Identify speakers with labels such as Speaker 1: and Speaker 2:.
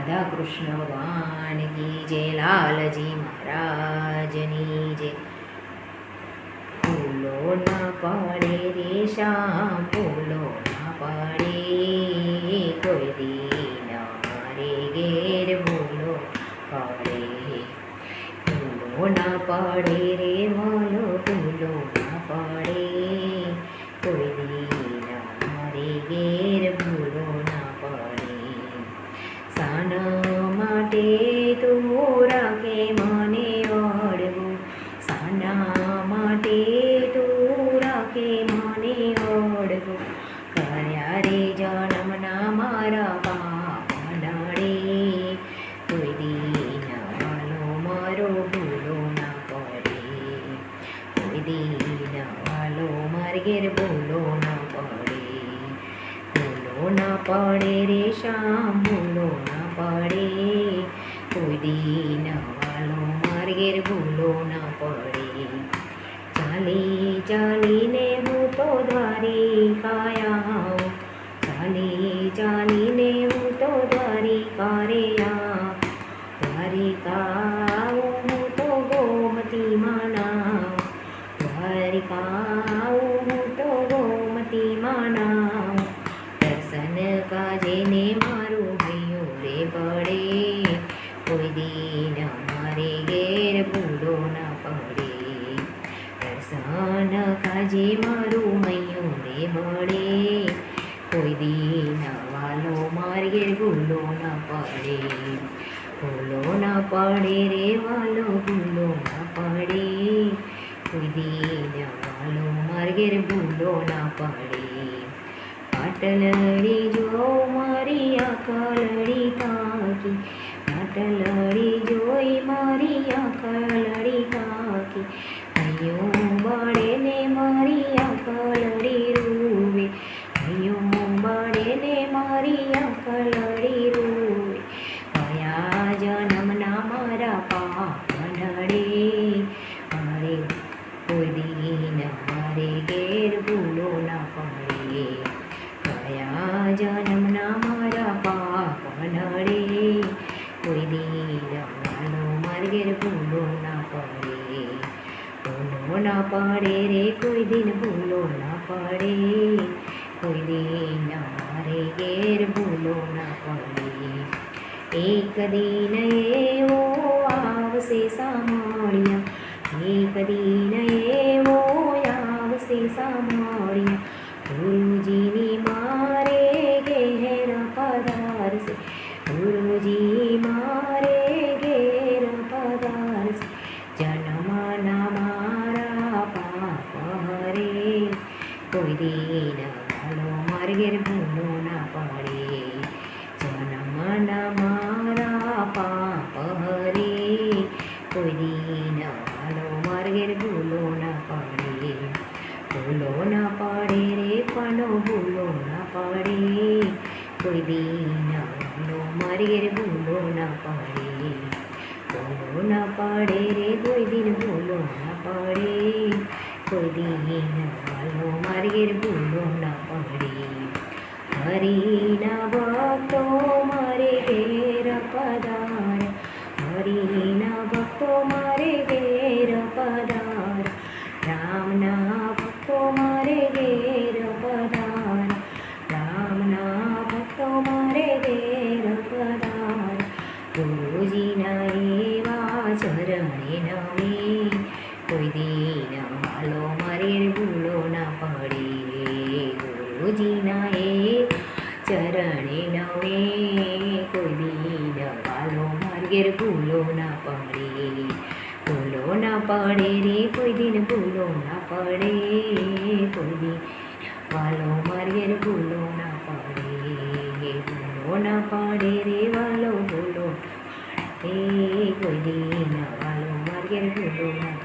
Speaker 1: રાધા કૃષ્ણ ભગવાન કી જય, લાલજી મહારાજની જય. ફૂલો ના પાડે રે શ્યામ, ફૂલો ના પાડે, કોઈ દી મારે ઘેર ફૂલો પાડે. ફૂલો ના પાડે રે માલો, ફૂલો ના પાડે, કોઈ દી મારે ઘેર ફૂલો ના પાડે. સાના માટે તું રાખે મને અડવું, સાના માટે તું રાખે મને અડવું. કર્યા રે જન્મના મારા પાપ નડે, કોઈ દી વાલો મારો ભૂલો ના પડે, કોઈ દી વાલો માર ઘેર ભૂલો ના પડે. ભૂલો ના પડે રે શ્યામ, ભૂલો ના પડે, કોઈ દી વાલો માર ઘેર ભૂલો ના પડે. ચાલી ચાલીને હું તો દ્વારિકા આવું, ચાલી ચાલીને હું તો દ્વારિકા રે આવું. દ્વારિકા આવું હું તો ગોમતી માના, દ્વારિકા આવું હું તો ગોમતી માના. દર્શન કાજે ને મારું હૈયું રે પડે, કોઈ દિન મારે ઘેર ભૂલો ના પડે. દર્શન કાજે મારું હૈયું રે પડે, કોઈ દિન વાલો માર ઘેર ભૂલો ના પડે. ભૂલો ના પડે રે વાલો, ભૂલો ના પડે, કોઈ દિન વાલો માર ઘેર ભૂલો ના પડે. પાટલડી જો મારી આંખલડી તાકી, પાટલડી જોઈ મારી આંખલડી તાકી. હૈયું બળે ને મારી આંખલડી રૂવે, હૈયું બળે ને મારી આંખલડી રૂવે. કયા જન્મના મારા પાપ નડે, મારે કોઈ દિન મારે ઘેર ભૂલો ના પડે. કયા જન્મના મારા પાપ નડે, કોઈ દિન વાલો માર ઘેર ભૂલો ના પડે. ભૂલો ના પડે રે કોઈ દિન ભૂલો ના પડે, કોઈ દિન મારે ઘેર ભૂલો ના પડે. એક દિન એવો આવશે સાંભળ્યા, એક દિન એવો આવશે સાંભળ્યા. ગુરુજીની મારે ઘેર પધારશે, ગુરુજી મારે ઘેર પધારશે. જન્મના મારા પાપ હરે, કોઈ દિન વાલો માર ઘેર ભૂલો ના પડે. જન્મના મારા પાપ હરે, કોઈ દિન વાલો માર ઘેર ભૂલો ના પડે. ભૂલો ના પડે રે પણ ભૂલો ના પડે, કોઈ દિન વાલો માર ઘેર ભૂલો ના પડે. ભૂલો ના પડે રે કોઈ દિન ભૂલો ના પડે, કોઈ દિન વાલો માર ઘેર ભૂલો ના પડે. હરિના ભક્તો મારે ઘેર પધાર, હરિના ભક્તો મારે ઘેર પધાર. રામના ભક્તો મારે ઘેર પધાર, રામના ભક્તો મારે ઘેર પધાર. ગુરુજીના એવા ચરણે નમે, કોઈ દિન વાલો મારે ભૂલો ના પડે. ગુરુજીના એ ચરણે નમે, કોઈ દિન વાલો માર ઘેર ભૂલો ના પડે. ભૂલો ના પડે રે કોઈ દિન ભૂલો ના પડે, કોઈ દિન વાલો માર ઘેર ભૂલો ના પડે. ભૂલો ના પડે રે વાલો ભૂલો, કોઈ દિન વાલો માર ઘેર ભૂલો ના